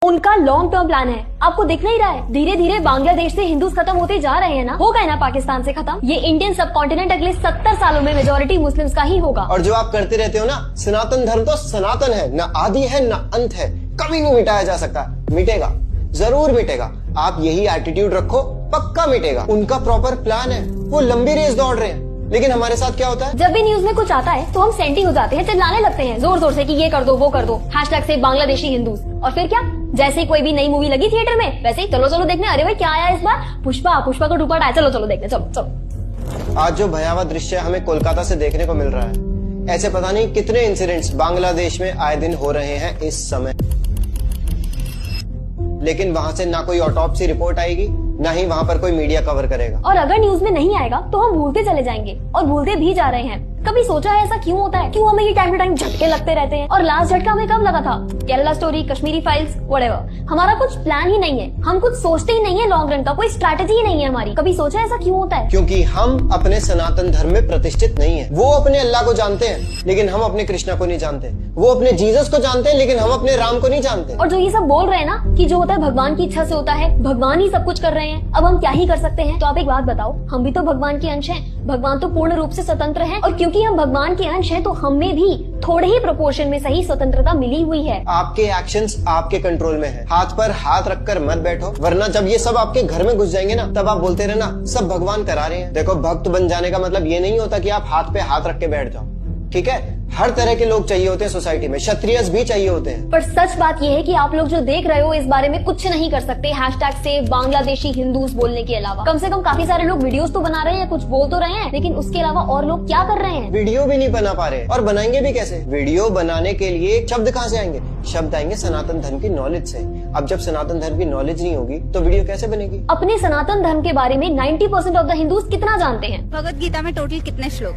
उनका long term plan है, आपको दिख नहीं रहा है? धीरे धीरे बांग्लादेश से हिंदूज खत्म होते जा रहे हैं ना, हो गए ना पाकिस्तान से खत्म। ये इंडियन सब कॉन्टिनेंट अगले 70 सालों में मेजोरिटी मुस्लिम्स का ही होगा। और जो आप करते रहते हो ना, सनातन धर्म तो सनातन है, न आदि है न अंत है, कभी नहीं मिटाया जा सकता। मिटेगा, जरूर मिटेगा। आप यही एटीट्यूड रखो, पक्का मिटेगा। उनका प्रॉपर प्लान है, वो लंबी रेस दौड़ रहे हैं। लेकिन हमारे साथ क्या होता है? जब भी न्यूज में कुछ आता है तो हम सेंटी हो जाते हैं, चिल्लाने लगते हैं जोर जोर से कि ये कर दो वो कर दो, हैशटैग से बांग्लादेशी हिंदूज। और फिर क्या, जैसे ही कोई भी नई मूवी लगी थिएटर में वैसे ही चलो चलो देखने। अरे भाई क्या आया इस बार? पुष्पा का डुपट आया, चलो चलो देखने, चलो चलो। आज जो भयावह दृश्य हमें कोलकाता से देखने को मिल रहा है, ऐसे पता नहीं कितने इंसिडेंट्स बांग्लादेश में आए दिन हो रहे हैं इस समय। लेकिन वहां से ना कोई ऑटोप्सी रिपोर्ट आएगी, ना ही वहां पर कोई मीडिया कवर करेगा। और अगर न्यूज में नहीं आएगा तो हम भूलते चले जाएंगे, और भूलते भी जा रहे हैं। कभी सोचा है ऐसा क्यों होता है? क्यों हमें ये टाइम टू टाइम झटके लगते रहते हैं? और लास्ट झटका हमें कब लगा था? Kerala story, Kashmiri files, whatever. हमारा कुछ प्लान ही नहीं है, हम कुछ सोचते ही नहीं है, लॉन्ग रन का कोई स्ट्रैटेजी ही नहीं है हमारी। कभी सोचा ऐसा क्यों होता है? क्योंकि हम अपने सनातन धर्म में प्रतिष्ठित नहीं है। वो अपने अल्लाह को जानते हैं लेकिन हम अपने कृष्णा को नहीं जानते। वो अपने जीसस को जानते हैं लेकिन हम अपने राम को नहीं जानते। और जो ये सब बोल रहे हैं ना कि जो होता है भगवान की इच्छा से होता है, भगवान ही सब कुछ कर रहे हैं, अब हम क्या ही कर सकते हैं? तो आप एक बात बताओ, हम भी तो भगवान के अंश हैं। भगवान तो पूर्ण रूप से स्वतंत्र हैं, और क्योंकि हम भगवान के अंश हैं तो हमें भी थोड़े ही प्रोपोर्शन में सही स्वतंत्रता मिली हुई है। आपके एक्शंस आपके कंट्रोल में है। हाथ पर हाथ रखकर मत बैठो, वरना जब ये सब आपके घर में घुस जाएंगे ना, तब आप बोलते रहना सब भगवान करा रहे हैं। देखो, भक्त बन जाने का मतलब ये नहीं होता कि आप हाथ पे हाथ रख के बैठ जाओ, ठीक है? हर तरह के लोग चाहिए होते हैं सोसाइटी में, क्षत्रियस भी चाहिए होते हैं। पर सच बात यह है कि आप लोग जो देख रहे हो इस बारे में कुछ नहीं कर सकते हैशटैग से बांग्लादेशी हिंदूज बोलने के अलावा। कम से कम काफी सारे लोग वीडियोस तो बना रहे हैं, कुछ बोल तो रहे हैं, लेकिन उसके अलावा और लोग क्या कर रहे हैं? वीडियो भी नहीं बना पा रहे, और बनाएंगे भी कैसे? वीडियो बनाने के लिए शब्द कहाँ से आएंगे? शब्द आएंगे सनातन धर्म की नॉलेज से। अब जब सनातन धर्म की नॉलेज नहीं होगी तो वीडियो कैसे बनेगी? अपने सनातन धर्म के बारे में 90% ऑफ द हिंदूज कितना जानते हैं? भगवत गीता में टोटल कितने श्लोक?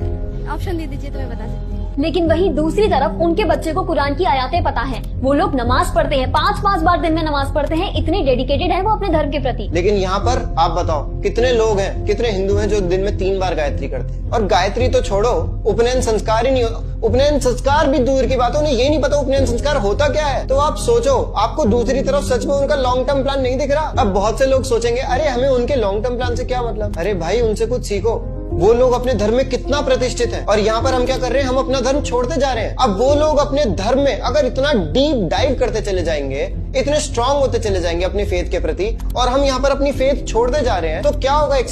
ऑप्शन दे दीजिए तो मैं बता सकती हूँ। लेकिन वही दूसरी तरफ उनके बच्चे को कुरान की आयतें पता है, वो लोग नमाज पढ़ते हैं, 5-5 बार दिन में नमाज पढ़ते हैं, इतने डेडिकेटेड है वो अपने धर्म के प्रति। लेकिन यहाँ पर आप बताओ, कितने लोग हैं, कितने हिंदू हैं जो दिन में 3 बार गायत्री करते हैं? और गायत्री तो छोड़ो, उपनयन संस्कार ही नहीं हो, उपनयन संस्कार भी दूर की बात है, उन्हें ये नहीं पता उपनयन संस्कार होता क्या है। तो आप सोचो, आपको दूसरी तरफ सच में उनका लॉन्ग टर्म प्लान नहीं दिख रहा। अब बहुत से लोग सोचेंगे, अरे हमें उनके लॉन्ग टर्म प्लान से क्या मतलब? अरे भाई, उनसे कुछ सीखो। वो लोग अपने धर्म में कितना प्रतिष्ठित हैं, और यहाँ पर हम क्या कर रहे हैं? हम अपना धर्म छोड़ते जा रहे हैं। अब वो लोग अपने धर्म में अगर इतना डीप डाइव करते चले जाएंगे, इतने स्ट्रांग होते चले जाएंगे अपने फेथ के प्रति, और हम यहाँ पर अपनी फेथ छोड़ते जा रहे हैं, तो क्या होगा? एक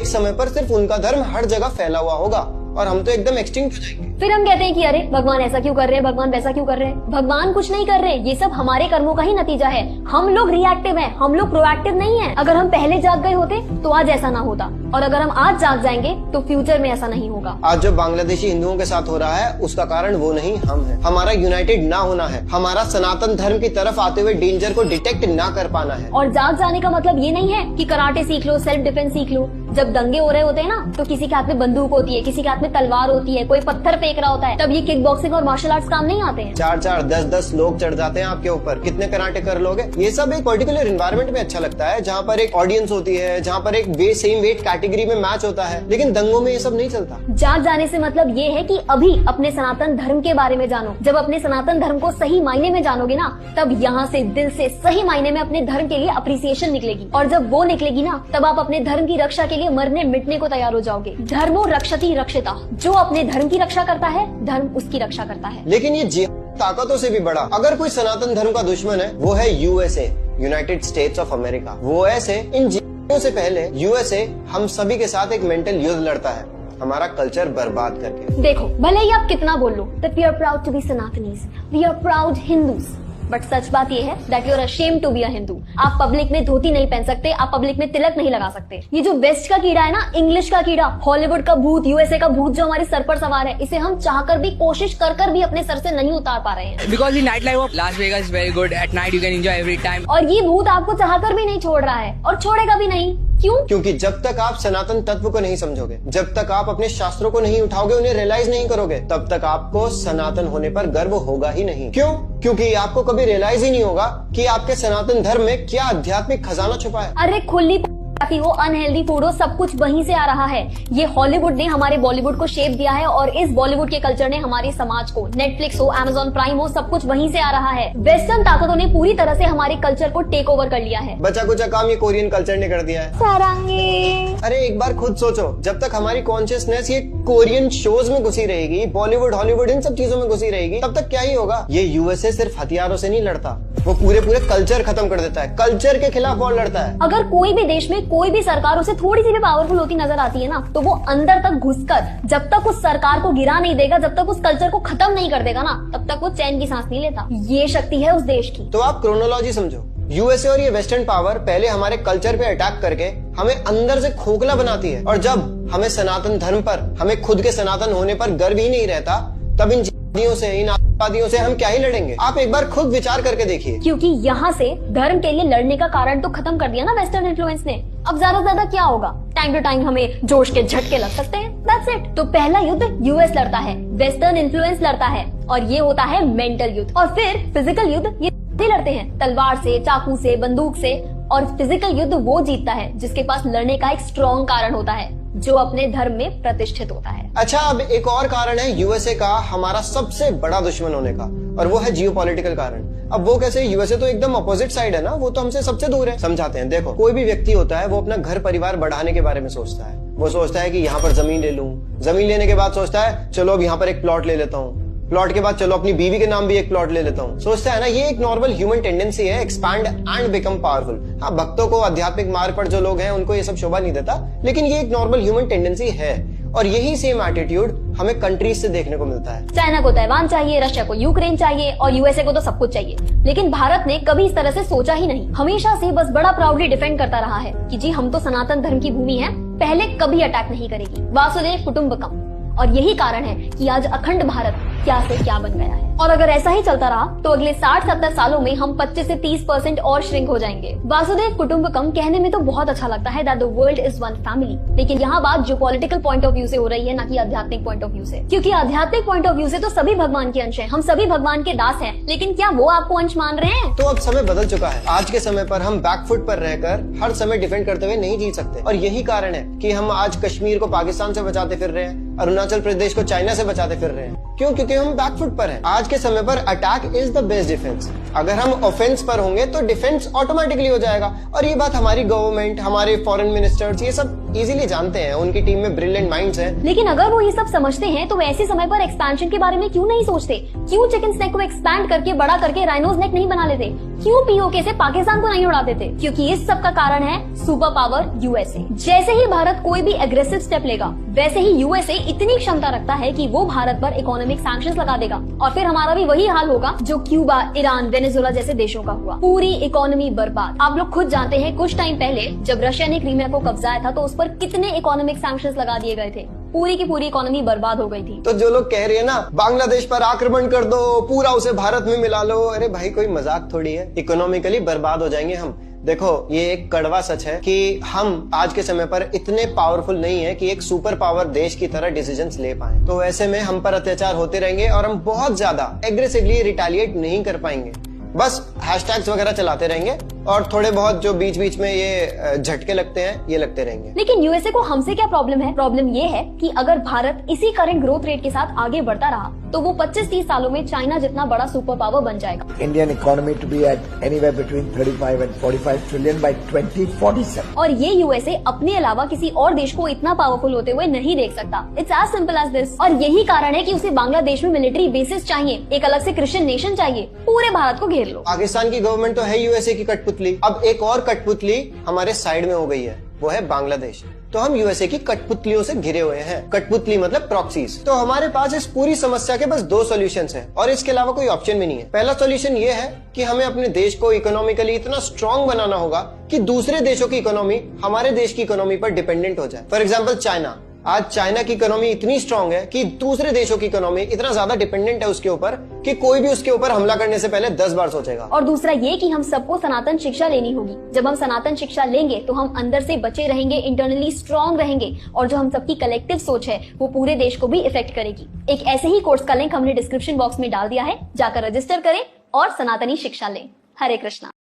समय पर सिर्फ उनका धर्म हर जगह फैला हुआ होगा और हम तो एकदम एक्सटिंक्ट हो जाएंगे। फिर हम कहते हैं कि अरे भगवान ऐसा क्यों कर रहे हैं, भगवान वैसा क्यों कर रहे हैं? भगवान कुछ नहीं कर रहे, ये सब हमारे कर्मों का ही नतीजा है। हम लोग रिएक्टिव हैं, हम लोग प्रोएक्टिव नहीं हैं। अगर हम पहले जाग गए होते तो आज ऐसा ना होता, और अगर हम आज जाग जाएंगे तो फ्यूचर में ऐसा नहीं होगा। आज जो बांग्लादेशी हिंदुओं के साथ हो रहा है उसका कारण वो नहीं, हम हैं। हमारा यूनाइटेड ना होना है, हमारा सनातन धर्म की तरफ आते हुए डेंजर को डिटेक्ट ना कर पाना है। और जाग जाने का मतलब ये नहीं है कि कराटे सीख लो, सेल्फ डिफेंस सीख लो। जब दंगे हो रहे होते हैं ना, तो किसी के हाथ में बंदूक होती है, किसी के हाथ में तलवार होती है, कोई पत्थर फेंक रहा होता है, तब ये किक बॉक्सिंग और मार्शल आर्ट्स काम नहीं आते हैं। 4-4, 10-10 लोग चढ़ जाते हैं आपके ऊपर, कितने कराटे कर लोगे? ये सब एक पर्टिकुलर एनवायरनमेंट में अच्छा लगता है, जहाँ पर एक ऑडियंस होती है, जहाँ पर एक सेम वेट कैटेगरी में मैच होता है, लेकिन दंगों में ये सब नहीं चलता। जाग जाने से मतलब ये है कि अभी अपने सनातन धर्म के बारे में जानो। जब अपने सनातन धर्म को सही मायने में जानोगे ना, तब यहाँ से दिल से सही मायने में अपने धर्म के लिए अप्रिसिएशन निकलेगी, और जब वो निकलेगी ना, तब आप अपने धर्म की रक्षा के लिए मरने मिटने को तैयार हो जाओगे। धर्मो रक्षति रक्षिता, जो अपने धर्म की रक्षा करता है, धर्म उसकी रक्षा करता है। लेकिन ये ताकतों से भी बड़ा अगर कोई सनातन धर्म का दुश्मन है, वो है USA, United states of America. वो ऐसे इन से पहले यूएसए हम सभी के साथ एक मेंटल युद्ध लड़ता है, हमारा कल्चर बर्बाद करके। देखो, भले ही आप कितना बोल लो that we are proud to be Sanatanis, we are proud Hindus, but सच बात ये है that you are ashamed to be a Hindu. आप पब्लिक में धोती नहीं पहन सकते, आप पब्लिक में तिलक नहीं लगा सकते। ये जो वेस्ट का कीड़ा है ना, इंग्लिश का कीड़ा, हॉलीवुड का भूत, यूएसए का भूत जो हमारे सर पर सवार है, इसे हम चाहकर भी, कोशिश कर भी अपने सर से नहीं उतार पा रहे हैं। Because the nightlife of Las Vegas is very good. At night you can enjoy every time. और ये भूत आपको चाहकर भी नहीं छोड़ रहा है, और छोड़ेगा भी नहीं। क्यों? क्योंकि जब तक आप सनातन तत्व को नहीं समझोगे, जब तक आप अपने शास्त्रों को नहीं उठाओगे, उन्हें रियलाइज नहीं करोगे, तब तक आपको सनातन होने पर गर्व होगा ही नहीं। क्यों? क्योंकि आपको कभी रियलाइज ही नहीं होगा कि आपके सनातन धर्म में क्या आध्यात्मिक खजाना छुपा है। अरे खुली काफी हो, अनहेल्दी फूड हो, सब कुछ वहीं से आ रहा है। ये हॉलीवुड ने हमारे बॉलीवुड को शेप दिया है और इस बॉलीवुड के कल्चर ने हमारे समाज को, नेटफ्लिक्स हो, अमेज़न प्राइम हो, सब कुछ वहीं से आ रहा है। वेस्टर्न ताकतों ने पूरी तरह से हमारे कल्चर को टेक ओवर कर लिया है। बचा कुचा काम ये कोरियन कल्चर ने कर दिया है। सारंगी। अरे एक बार खुद सोचो, जब तक हमारी कॉन्शियसनेस ये कोरियन शोज में घुसी रहेगी, बॉलीवुड हॉलीवुड इन सब चीजों में घुसी रहेगी, तब तक क्या ही होगा। ये यूएसए सिर्फ हथियारों से नहीं लड़ता, वो पूरे कल्चर खत्म कर देता है, कल्चर के खिलाफ वॉर लड़ता है। अगर कोई भी देश में कोई भी सरकार उसे थोड़ी सी भी पावरफुल होती नजर आती है ना, तो वो अंदर तक घुसकर जब तक उस सरकार को गिरा नहीं देगा, जब तक उस कल्चर को खत्म नहीं कर देगा ना, तब तक वो चैन की सांस नहीं लेता। ये शक्ति है उस देश की। तो आप क्रोनोलॉजी समझो, यूएसए और ये वेस्टर्न पावर पहले हमारे कल्चर पे अटैक करके हमें अंदर से खोखला बनाती है, और जब हमें सनातन धर्म पर, हमें खुद के सनातन होने पर गर्व ही नहीं रहता, तब इन से, इन आतंकवादियों से हम क्या ही लड़ेंगे। आप एक बार खुद विचार करके देखिए। क्योंकि यहाँ से धर्म के लिए लड़ने का कारण तो खत्म कर दिया ना वेस्टर्न इन्फ्लुएंस ने। अब ज्यादा से ज्यादा क्या होगा, टाइम टू टाइम हमें जोश के झटके लग सकते हैं, दैट्स इट। तो पहला युद्ध यूएस लड़ता है, वेस्टर्न इन्फ्लुएंस लड़ता है, और ये होता है मेंटल युद्ध। और फिर फिजिकल युद्ध ये लड़ते हैं तलवार से, चाकू से, बंदूक से। और फिजिकल युद्ध वो जीतता है जिसके पास लड़ने का एक स्ट्रॉन्ग कारण होता है, जो अपने धर्म में प्रतिष्ठित होता है। अच्छा, अब एक और कारण है यूएसए का हमारा सबसे बड़ा दुश्मन होने का, और वो है जियोपॉलिटिकल कारण। अब वो कैसे? यूएसए तो एकदम अपोजिट साइड है ना, वो तो हमसे सबसे दूर है। समझाते हैं, देखो, कोई भी व्यक्ति होता है वो अपना घर परिवार बढ़ाने के बारे में सोचता है। वो सोचता है कि यहाँ पर जमीन ले लूं, जमीन लेने के बाद सोचता है चलो अब यहाँ पर एक प्लॉट ले लेता हूँ, प्लॉट के बाद चलो अपनी बीवी के नाम भी एक प्लॉट ले लेता हूँ। सोचता है ना, ये एक नॉर्मल ह्यूमन टेंडेंसी है, एक्सपैंड एंड बिकम पावरफुल। हाँ, भक्तों को, आध्यात्मिक मार्ग पर जो लोग हैं उनको ये सब शोभा नहीं देता, लेकिन ये एक नॉर्मल ह्यूमन टेंडेंसी है। और यही सेम एटीट्यूड हमें कंट्रीज से देखने को मिलता है। चाइना को ताइवान चाहिए, रशिया को यूक्रेन चाहिए, और यूएसए को तो सब कुछ चाहिए। लेकिन भारत ने कभी इस तरह से सोचा ही नहीं, हमेशा से बस बड़ा प्राउडली डिफेंड करता रहा है कि जी हम तो सनातन धर्म की भूमि है, पहले कभी अटैक नहीं करेगी, वासुदेव कुटुंबकम। और यही कारण है कि आज अखंड भारत क्या से क्या बन गया है। और अगर ऐसा ही चलता रहा तो अगले 60-70 सालों में हम 25 से 30% और श्रिंक हो जाएंगे। वासुदेव कुटुंबकम कहने में तो बहुत अच्छा लगता है, that the world is one family, लेकिन यहाँ बात जो पॉलिटिकल पॉइंट ऑफ व्यू से हो रही है, ना कि आध्यात्मिक पॉइंट ऑफ व्यू से। क्योंकि आध्यात्मिक पॉइंट ऑफ व्यू से तो सभी भगवान के अंश हैं, हम सभी भगवान के दास हैं, लेकिन क्या वो आपको अंश मान रहे हैं? तो अब समय बदल चुका है। आज के समय पर हम बैकफुट पर रहकर हर समय डिफेंड करते हुए नहीं जी सकते, और यही कारण है कि हम आज कश्मीर को पाकिस्तान से बचाते फिर रहे हैं, अरुणाचल प्रदेश को चाइना से बचाते फिर रहे हैं। क्यों? क्योंकि हम बैकफुट पर हैं। आज के समय पर attack is the best defence. अगर हम ऑफेंस पर होंगे तो डिफेंस ऑटोमेटिकली हो जाएगा, और ये बात हमारी गवर्नमेंट, हमारे फॉरेन मिनिस्टर्स ये सब इजीली जानते हैं, उनकी टीम में ब्रिलियंट माइंड्स हैं। लेकिन अगर वो ये सब समझते हैं तो वो ऐसे समय पर एक्सपेंशन के बारे में क्यों नहीं सोचते? क्यों चिकन नेक को एक्सपैंड करके बड़ा करके राइनोज नेक नहीं बना लेते? क्यों पीओके से पाकिस्तान को नहीं उड़ा देते? क्योंकि इस सब का कारण है सुपर पावर यूएसए। जैसे ही भारत कोई भी एग्रेसिव स्टेप लेगा, वैसे ही यूएसए इतनी क्षमता रखता है कि वो भारत पर इकोनॉमिक सैंक्शंस लगा देगा, और फिर हमारा भी वही हाल होगा जो क्यूबा, ईरान, वेनेजुएला जैसे देशों का हुआ। पूरी इकोनॉमी बर्बाद। आप लोग खुद जानते हैं, कुछ टाइम पहले जब रशिया ने क्रीमिया को कब्जाया था तो उस पर कितने इकोनॉमिक सैंक्शंस लगा दिए गए थे। पूरी की पूरी इकोनॉमी बर्बाद हो गई थी। तो जो लोग कह रहे हैं ना, बांग्लादेश पर आक्रमण कर दो, पूरा उसे भारत में मिला लो, अरे भाई कोई मजाक थोड़ी है। इकोनॉमिकली बर्बाद हो जाएंगे हम। देखो, ये एक कड़वा सच है कि हम आज के समय पर इतने पावरफुल नहीं है कि एक सुपर पावर देश की तरह डिसीजंस ले पाए। तो ऐसे में हम पर अत्याचार होते रहेंगे और हम बहुत ज्यादा एग्रेसिवली रिटेलिएट नहीं कर पाएंगे। बस हैशटैग्स वगैरह चलाते रहेंगे, और थोड़े बहुत जो बीच बीच में ये झटके लगते हैं, ये लगते रहेंगे। लेकिन यूएसए को हमसे क्या प्रॉब्लम है? प्रॉब्लम ये है कि अगर भारत इसी करंट ग्रोथ रेट के साथ आगे बढ़ता रहा तो वो 25-30 सालों में चाइना जितना बड़ा सुपर पावर बन जाएगा। Indian economy to be at anywhere between 35 and 45 trillion by 2047. और ये यूएसए अपने अलावा किसी और देश को इतना पावरफुल होते हुए नहीं देख सकता। It's as simple as this. और यही कारण है कि उसे बांग्लादेश में मिलिट्री बेसिस चाहिए, एक अलग से क्रिश्चियन नेशन चाहिए। पूरे भारत को घेर लो। पाकिस्तान की गवर्नमेंट तो है यूएसए की कठपुतली, अब एक और कठपुतली हमारे साइड में हो गई है, वो है बांग्लादेश। तो हम यूएसए की कठपुतलियों से घिरे हुए हैं। कठपुतली मतलब प्रॉक्सीज। तो हमारे पास इस पूरी समस्या के बस 2 सॉल्यूशंस हैं, और इसके अलावा कोई ऑप्शन भी नहीं है। पहला सॉल्यूशन ये है कि हमें अपने देश को इकोनॉमिकली इतना स्ट्रांग बनाना होगा कि दूसरे देशों की इकोनॉमी हमारे देश की इकोनॉमी पर डिपेंडेंट हो जाए। For example China. आज चाइना की इकोनॉमी इतनी स्ट्रांग है कि दूसरे देशों की इकोनॉमी इतना ज्यादा डिपेंडेंट है उसके ऊपर कि कोई भी उसके ऊपर हमला करने से पहले 10 बार सोचेगा। और दूसरा ये कि हम सबको सनातन शिक्षा लेनी होगी। जब हम सनातन शिक्षा लेंगे तो हम अंदर से बचे रहेंगे, इंटरनली स्ट्रांग रहेंगे, और जो हम सबकी कलेक्टिव सोच है वो पूरे देश को भी इफेक्ट करेगी। एक ऐसे ही कोर्स का लिंक हमने डिस्क्रिप्शन बॉक्स में डाल दिया है, जाकर रजिस्टर करें और सनातनी शिक्षा लें। हरे कृष्णा।